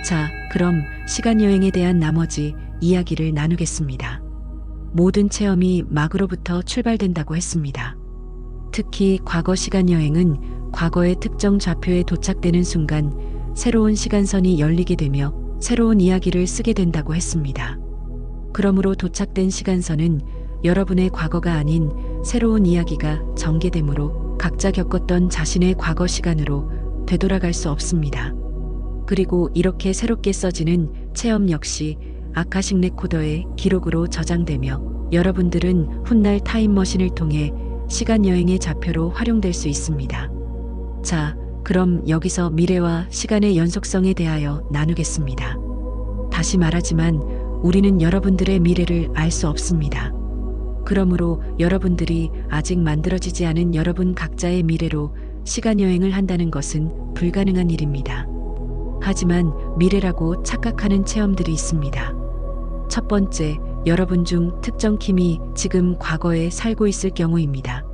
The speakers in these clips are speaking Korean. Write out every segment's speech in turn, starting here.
자, 그럼 시간여행에 대한 나머지 이야기를 나누겠습니다. 모든 체험이 막으로부터 출발된다고 했습니다. 특히 과거 시간여행은 과거의 특정 좌표에 도착되는 순간 새로운 시간선이 열리게 되며 새로운 이야기를 쓰게 된다고 했습니다. 그러므로 도착된 시간선은 여러분의 과거가 아닌 새로운 이야기가 전개되므로 각자 겪었던 자신의 과거 시간으로 되돌아갈 수 없습니다. 그리고 이렇게 새롭게 써지는 체험 역시 아카식 레코더의 기록으로 저장되며 여러분들은 훗날 타임머신을 통해 시간여행의 좌표로 활용될 수 있습니다. 자, 그럼 여기서 미래와 시간의 연속성에 대하여 나누겠습니다. 다시 말하지만 우리는 여러분들의 미래를 알 수 없습니다. 그러므로 여러분들이 아직 만들어지지 않은 여러분 각자의 미래로 시간여행을 한다는 것은 불가능한 일입니다. 하지만 미래라고 착각하는 체험들이 있습니다. 첫 번째, 여러분 중 특정 킴이 지금 과거에 살고 있을 경우입니다.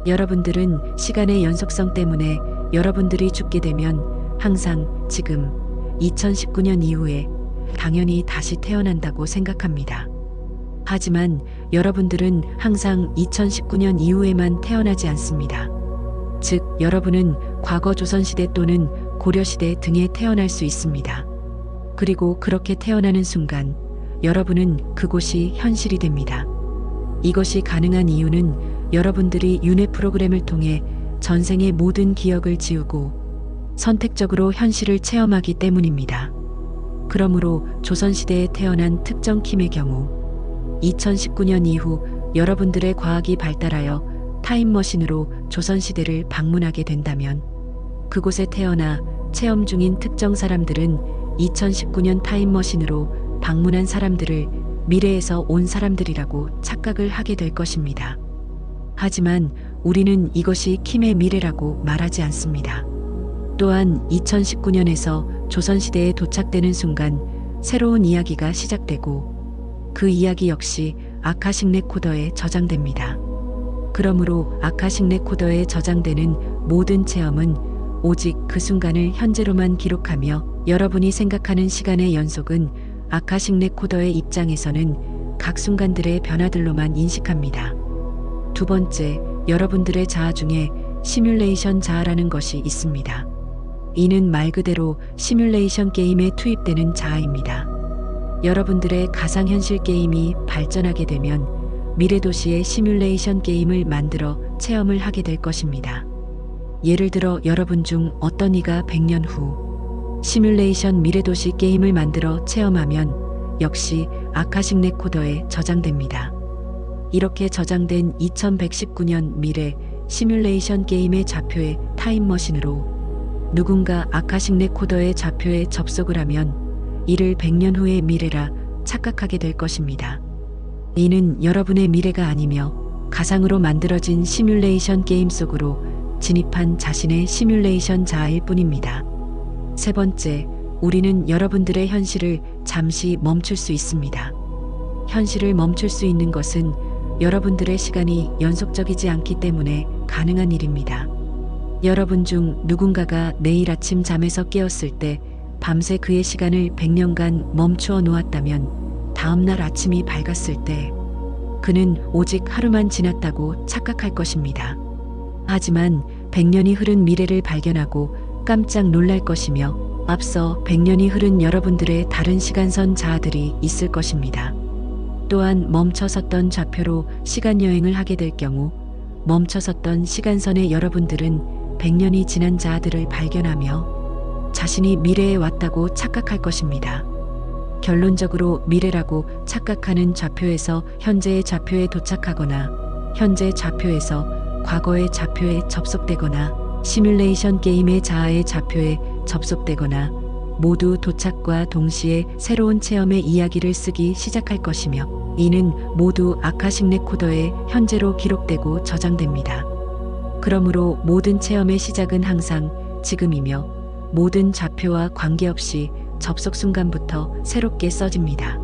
여러분들은 시간의 연속성 때문에 여러분들이 죽게 되면 항상 지금 2019년 이후에 당연히 다시 태어난다고 생각합니다. 하지만 여러분들은 항상 2019년 이후에만 태어나지 않습니다. 즉, 여러분은 과거 조선시대 또는 고려시대 등에 태어날 수 있습니다. 그리고 그렇게 태어나는 순간 여러분은 그곳이 현실이 됩니다. 이것이 가능한 이유는 여러분들이 윤회 프로그램을 통해 전생의 모든 기억을 지우고 선택적으로 현실을 체험하기 때문입니다. 그러므로 조선시대에 태어난 특정 킴의 경우 2019년 이후 여러분들의 과학이 발달하여 타임머신으로 조선시대를 방문하게 된다면 그곳에 태어나 체험 중인 특정 사람들은 2019년 타임머신으로 방문한 사람들을 미래에서 온 사람들이라고 착각을 하게 될 것입니다. 하지만 우리는 이것이 킴의 미래라고 말하지 않습니다. 또한 2019년에서 조선시대에 도착되는 순간 새로운 이야기가 시작되고 그 이야기 역시 아카식 레코더에 저장됩니다. 그러므로 아카식 레코더에 저장되는 모든 체험은 오직 그 순간을 현재로만 기록하며 여러분이 생각하는 시간의 연속은 아카식 레코더의 입장에서는 각 순간들의 변화들로만 인식합니다. 두 번째, 여러분들의 자아 중에 시뮬레이션 자아라는 것이 있습니다. 이는 말 그대로 시뮬레이션 게임에 투입되는 자아입니다. 여러분들의 가상현실 게임이 발전하게 되면 미래도시의 시뮬레이션 게임을 만들어 체험을 하게 될 것입니다. 예를 들어 여러분 중 어떤 이가 100년 후 시뮬레이션 미래도시 게임을 만들어 체험하면 역시 아카식 레코더에 저장됩니다. 이렇게 저장된 2119년 미래 시뮬레이션 게임의 좌표의 타임머신으로 누군가 아카식 레코더의 좌표에 접속을 하면 이를 100년 후의 미래라 착각하게 될 것입니다. 이는 여러분의 미래가 아니며 가상으로 만들어진 시뮬레이션 게임 속으로 진입한 자신의 시뮬레이션 자아일 뿐입니다. 세 번째, 우리는 여러분들의 현실을 잠시 멈출 수 있습니다. 현실을 멈출 수 있는 것은 여러분들의 시간이 연속적이지 않기 때문에 가능한 일입니다. 여러분 중 누군가가 내일 아침 잠에서 깨었을 때 밤새 그의 시간을 100년간 멈추어 놓았다면 다음날 아침이 밝았을 때 그는 오직 하루만 지났다고 착각할 것입니다. 하지만 100년이 흐른 미래를 발견하고 깜짝 놀랄 것이며 앞서 100년이 흐른 여러분들의 다른 시간선 자아들이 있을 것입니다. 또한 멈춰섰던 좌표로 시간여행을 하게 될 경우 멈춰섰던 시간선의 여러분들은 100년이 지난 자아들을 발견하며 자신이 미래에 왔다고 착각할 것입니다. 결론적으로 미래라고 착각하는 좌표에서 현재의 좌표에 도착하거나 현재 좌표에서 과거의 좌표에 접속되거나 시뮬레이션 게임의 자아의 좌표에 접속되거나 모두 도착과 동시에 새로운 체험의 이야기를 쓰기 시작할 것이며 이는 모두 아카식 레코더에 현재로 기록되고 저장됩니다. 그러므로 모든 체험의 시작은 항상 지금이며 모든 좌표와 관계없이 접속 순간부터 새롭게 써집니다.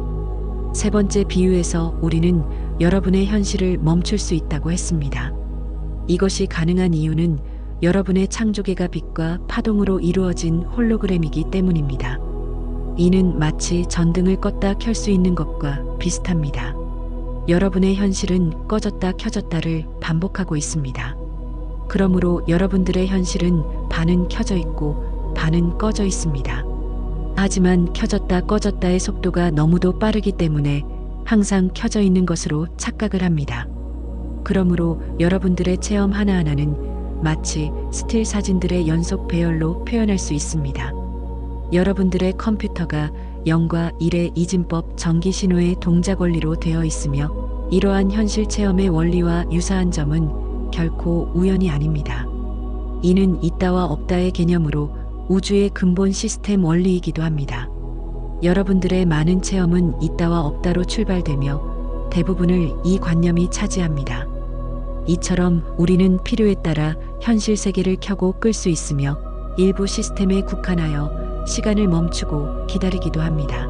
세 번째 비유에서 우리는 여러분의 현실을 멈출 수 있다고 했습니다. 이것이 가능한 이유는 여러분의 창조계가 빛과 파동으로 이루어진 홀로그램이기 때문입니다. 이는 마치 전등을 껐다 켤 수 있는 것과 비슷합니다. 여러분의 현실은 꺼졌다 켜졌다를 반복하고 있습니다. 그러므로 여러분들의 현실은 반은 켜져 있고 반은 꺼져 있습니다. 하지만 켜졌다 꺼졌다의 속도가 너무도 빠르기 때문에 항상 켜져 있는 것으로 착각을 합니다. 그러므로 여러분들의 체험 하나하나는 마치 스틸 사진들의 연속 배열로 표현할 수 있습니다. 여러분들의 컴퓨터가 0과 1의 이진법 전기 신호의 동작 원리로 되어 있으며 이러한 현실 체험의 원리와 유사한 점은 결코 우연이 아닙니다. 이는 있다와 없다의 개념으로 우주의 근본 시스템 원리이기도 합니다. 여러분들의 많은 체험은 있다와 없다로 출발되며 대부분을 이 관념이 차지합니다. 이처럼 우리는 필요에 따라 현실 세계를 켜고 끌 수 있으며 일부 시스템에 국한하여 시간을 멈추고 기다리기도 합니다.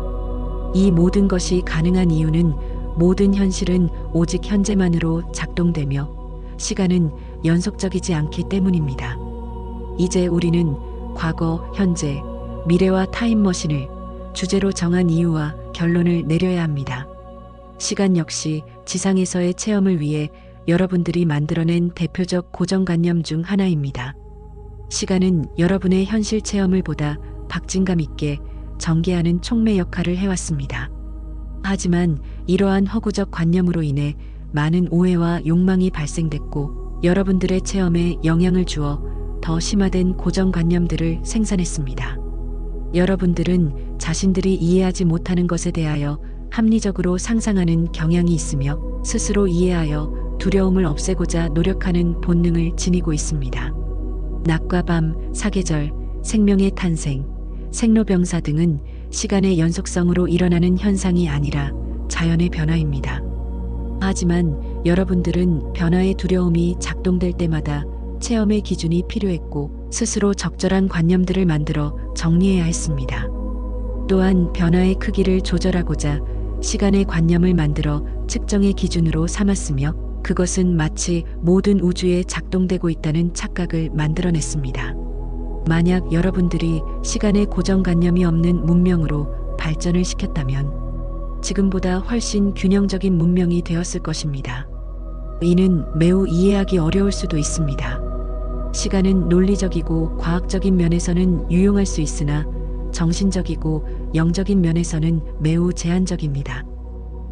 이 모든 것이 가능한 이유는 모든 현실은 오직 현재만으로 작동되며 시간은 연속적이지 않기 때문입니다. 이제 우리는 과거, 현재, 미래와 타임머신을 주제로 정한 이유와 결론을 내려야 합니다. 시간 역시 지상에서의 체험을 위해 여러분들이 만들어낸 대표적 고정관념 중 하나입니다. 시간은 여러분의 현실 체험을 보다 박진감 있게 전개하는 촉매 역할을 해왔습니다. 하지만 이러한 허구적 관념으로 인해 많은 오해와 욕망이 발생됐고 여러분들의 체험에 영향을 주어 더 심화된 고정관념들을 생산했습니다. 여러분들은 자신들이 이해하지 못하는 것에 대하여 합리적으로 상상하는 경향이 있으며 스스로 이해하여 두려움을 없애고자 노력하는 본능을 지니고 있습니다. 낮과 밤, 사계절, 생명의 탄생, 생로병사 등은 시간의 연속성으로 일어나는 현상이 아니라 자연의 변화입니다. 하지만 여러분들은 변화의 두려움이 작동될 때마다 체험의 기준이 필요했고 스스로 적절한 관념들을 만들어 정리해야 했습니다. 또한 변화의 크기를 조절하고자 시간의 관념을 만들어 측정의 기준으로 삼았으며 그것은 마치 모든 우주에 작동되고 있다는 착각을 만들어냈습니다. 만약 여러분들이 시간의 고정관념이 없는 문명으로 발전을 시켰다면 지금보다 훨씬 균형적인 문명이 되었을 것입니다. 이는 매우 이해하기 어려울 수도 있습니다. 시간은 논리적이고 과학적인 면에서는 유용할 수 있으나 정신적이고 영적인 면에서는 매우 제한적입니다.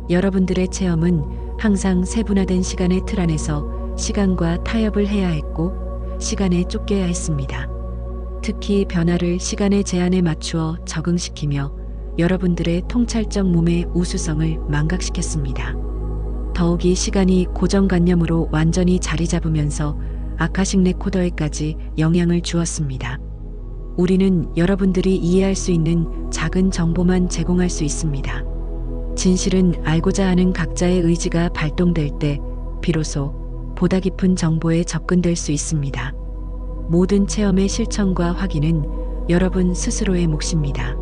여러분들의 체험은 항상 세분화된 시간의 틀 안에서 시간과 타협을 해야 했고 시간에 쫓겨야 했습니다. 특히 변화를 시간의 제한에 맞추어 적응시키며 여러분들의 통찰적 몸의 우수성을 망각시켰습니다. 더욱이 시간이 고정관념으로 완전히 자리 잡으면서 아카식 레코더에까지 영향을 주었습니다. 우리는 여러분들이 이해할 수 있는 작은 정보만 제공할 수 있습니다. 진실은 알고자 하는 각자의 의지가 발동될 때 비로소 보다 깊은 정보에 접근될 수 있습니다. 모든 체험의 실천과 확인은 여러분 스스로의 몫입니다.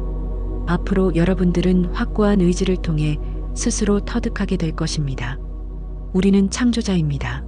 앞으로 여러분들은 확고한 의지를 통해 스스로 터득하게 될 것입니다. 우리는 창조자입니다.